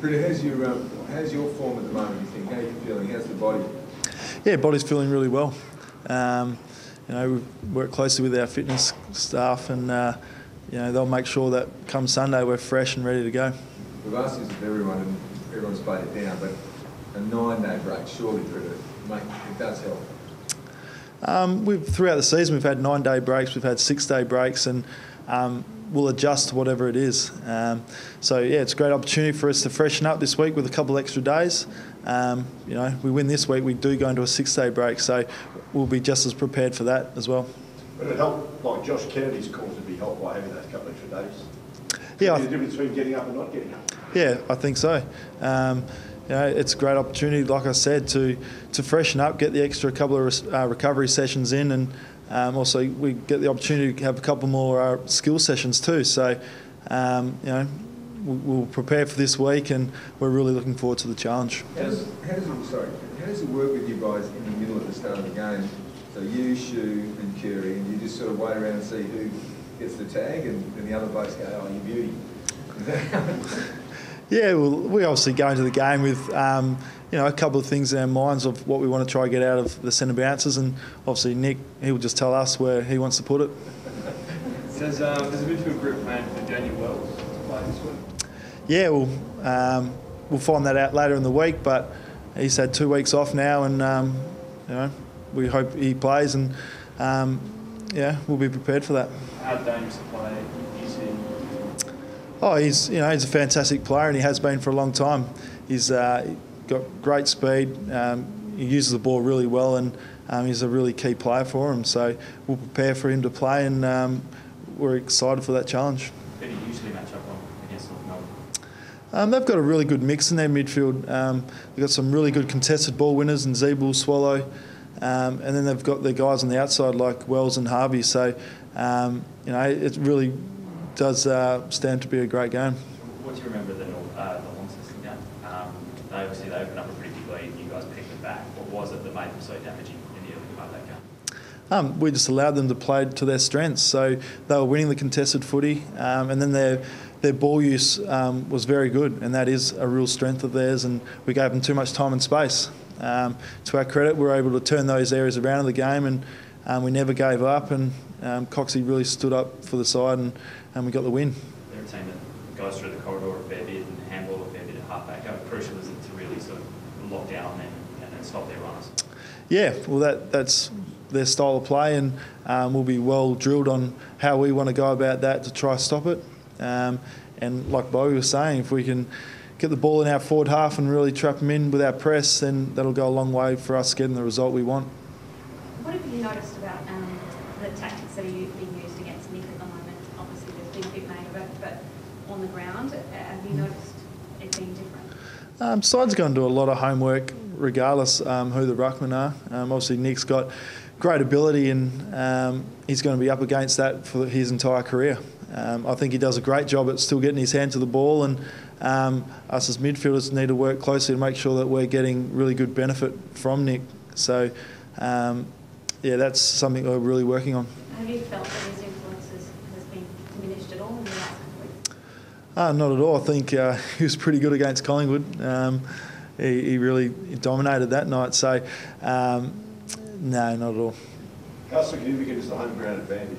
How's your form at the moment, you think? How are you feeling? How's the body? Yeah, body's feeling really well. We work closely with our fitness staff and they'll make sure that come Sunday we're fresh and ready to go. We've asked this of everyone and everyone's played it down, but a 9-day break surely it does help. Throughout the season we've had 9-day breaks, we've had 6-day breaks, and we'll adjust to whatever it is. It's a great opportunity for us to freshen up this week with a couple extra days. We win this week, we do go into a 6-day break, so we'll be just as prepared for that as well. Would it help, like Josh Kennedy's calls would be helped by having those couple extra days? Yeah. The difference between getting up and not getting up? Yeah, I think so. It's a great opportunity, like I said, to freshen up, get the extra couple of recovery sessions in, and also we get the opportunity to have a couple more skill sessions too. So, we'll prepare for this week, and we're really looking forward to the challenge. How does it work with you guys in the middle at the start of the game? So you, Shu and Curry, and you just sort of wait around and see who gets the tag, and the other blokes go, "Oh, you beauty." Yeah, well, we obviously go into the game with a couple of things in our minds of what we want to try to get out of the centre bounces, and obviously Nick, he'll just tell us where he wants to put it. Does a midfield group plan for Daniel Wells to play this week? Yeah, we'll find that out later in the week, but he's had 2 weeks off now, and we hope he plays, and we'll be prepared for that. How dangerous a player is he? Oh, he's a fantastic player, and he has been for a long time. He's got great speed. He uses the ball really well, and he's a really key player for him. So we'll prepare for him to play, and we're excited for that challenge. Who do you usually match up on against North Melbourne? They've got a really good mix in their midfield. They've got some really good contested ball winners in Zeeble, Swallow, and then they've got the guys on the outside like Wells and Harvey. So it really does stand to be a great game. What do you remember of the Launceston game? They opened up a pretty big lead and you guys picked it back. What was it that made them so damaging in the early part of that game? We just allowed them to play to their strengths. So they were winning the contested footy, and then their ball use was very good, and that is a real strength of theirs, and we gave them too much time and space. To our credit, we were able to turn those areas around in the game, and we never gave up, and Coxie really stood up for the side, and we got the win. They're a team that goes through the corridor a fair bit and handball a fair bit at halfback. How crucial is it to really sort of lock down on them and stop their runners? Yeah, well, that's their style of play, and we'll be well drilled on how we want to go about that to try to stop it. And like Bowie was saying, if we can get the ball in our forward half and really trap them in with our press, then that'll go a long way for us getting the result we want. What have you noticed about the tactics that are being used against Nick at the moment? Obviously there's been a bit made of it, but on the ground, have you noticed it being different? Side's going to do a lot of homework regardless who the ruckmen are. Obviously Nick's got great ability, and he's going to be up against that for his entire career. I think he does a great job at still getting his hand to the ball, and us as midfielders need to work closely to make sure that we're getting really good benefit from Nick. So, that's something that we're really working on. Have you felt that his influence has been diminished at all in the last couple of weeks? Not at all. I think he was pretty good against Collingwood. He really dominated that night. So, no, not at all. How significant is the home ground advantage?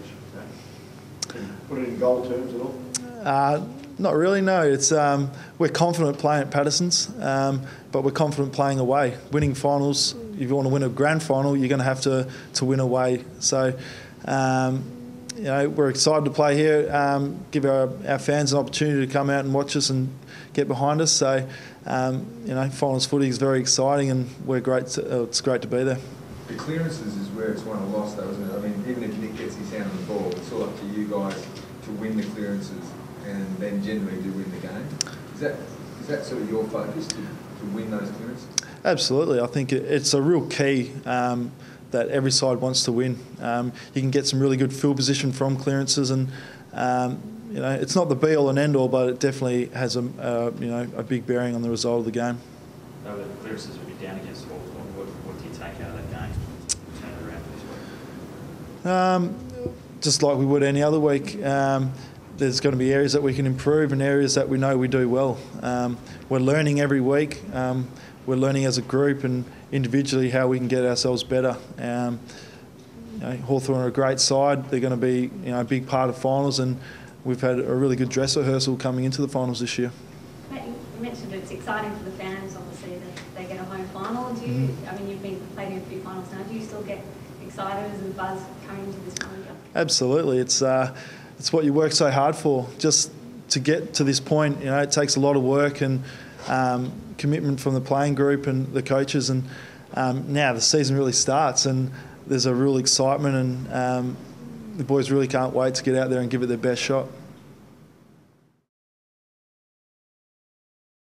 Can you put it in goal terms at all? Not really, no. It's we're confident playing at Patterson's, but we're confident playing away. Winning finals, if you want to win a grand final, you're going to have to win away. So, we're excited to play here, give our fans an opportunity to come out and watch us and get behind us. So, finals footy is very exciting, and we're great. It's great to be there. The clearances is where it's won or lost, though, isn't it? I mean, even if Nick gets his hand on the ball, it's all up to you guys to win the clearances and then generally do win the game. Is that sort of your focus, to win those clearances? Absolutely. I think it's a real key that every side wants to win. You can get some really good field position from clearances, and it's not the be-all and end-all, but it definitely has a big bearing on the result of the game. No, the clearances would be down against Hawthorn. What do you take out of that game? Turn it around for this week? Just like we would any other week. there's going to be areas that we can improve and areas that we know we do well. We're learning every week. We're learning as a group and individually how we can get ourselves better. Hawthorn are a great side. They're going to be a big part of finals, and we've had a really good dress rehearsal coming into the finals this year. Matt, you mentioned it's exciting for the fans, obviously, that they get a home final. Do you, I mean, you've played in a few finals now. Do you still get excited as a buzz coming into this final year? Absolutely. It's what you work so hard for. Just to get to this point, it takes a lot of work and commitment from the playing group and the coaches. And now the season really starts, and there's a real excitement, and the boys really can't wait to get out there and give it their best shot.